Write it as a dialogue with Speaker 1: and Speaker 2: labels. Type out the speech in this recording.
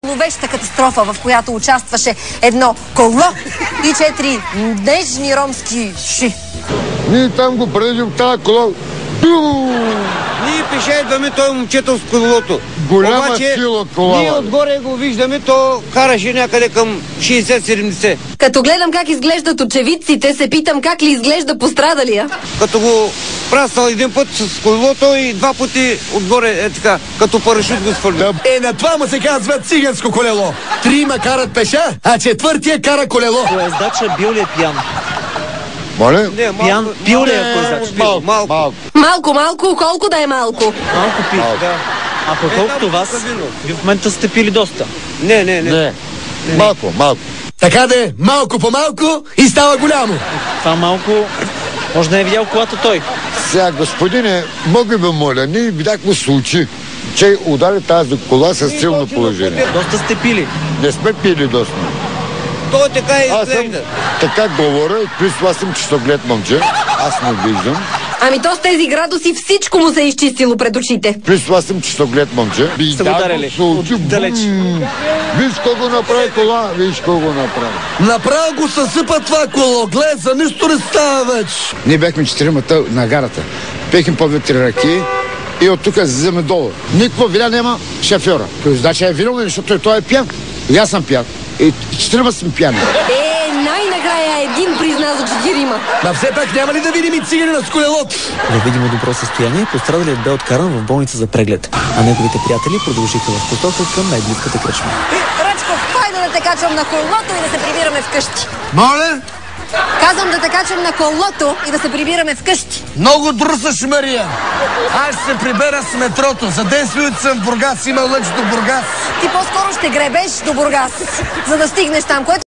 Speaker 1: Ловеща катастрофа, в която участваше едно коло и 4 нежни ромски ши.
Speaker 2: Ние там го предвижим тази кола.
Speaker 3: Ние пеша идваме той момчето с колелото.
Speaker 2: Голяма сила кола.
Speaker 3: Ние отгоре го виждаме, то караше някъде към 60-70.
Speaker 1: Като гледам как изглеждат очевидците, се питам как ли изглежда пострадалия.
Speaker 3: Като го прастал един път с колелото и два пъти отгоре, така, като парашют го свърля.
Speaker 4: На това му се казва циганско колело. 3 карат пеша, а 4-тия кара колело.
Speaker 5: Поездача бил ли е пиян?
Speaker 2: Моля?
Speaker 3: Не,
Speaker 5: Пиян пил ли е поездач?
Speaker 3: Малко.
Speaker 1: Колко да е малко?
Speaker 5: Малко пи.
Speaker 3: Да.
Speaker 5: А колкото вас, ви в момента сте пили доста.
Speaker 3: Не.
Speaker 2: Малко.
Speaker 4: Така да е, малко по малко и става голямо.
Speaker 5: Това малко може да е видял колата той.
Speaker 2: Сега, господине, мога ви моля, ние видяхме случай, че удари тази кола с силно положение.
Speaker 5: Доста сте пили.
Speaker 2: Не сме пили доста.
Speaker 3: То така
Speaker 2: Аз съм
Speaker 3: изглежда.
Speaker 2: така говоря, плюс това съм чистоглед момче. Аз не виждам.
Speaker 1: Ами то с тези градуси всичко му се е изчистило пред очите.
Speaker 2: Плюс това съм чистоглед момче.
Speaker 5: Са го ударили отдалеч.
Speaker 2: Виж колко направи кола, виж колко направи.
Speaker 4: Направо го съсипа това коло. Глед, за нищо не става вече.
Speaker 6: Ние бяхме 4 на гарата. Пехме по 2-3 ръки и от тук излизаме долу. Никаква вина няма шофьора. Поездача е виновен, защото той е пиян. И аз съм пиян. И 4 сме пияни.
Speaker 1: Най-накрая един призна за 4.
Speaker 4: А все пак няма ли да видим и циганина с колелото?
Speaker 5: В видимо добро състояние, пострадалият бе откаран в болница за преглед, а неговите приятели продължиха в посока към най-близката кръчма.
Speaker 1: Ръчко, хайде да те качвам на колото и да се прибираме вкъщи.
Speaker 4: Моля?
Speaker 1: Казвам да те качвам на колото и да се прибираме вкъщи.
Speaker 4: Много друсаш, Мария. Аз ще се прибера с метрото. За 10 минути съм в Бургас. Има лъч до Бургас.
Speaker 1: Ти по-скоро ще гребеш до Бургас, за да стигнеш там, което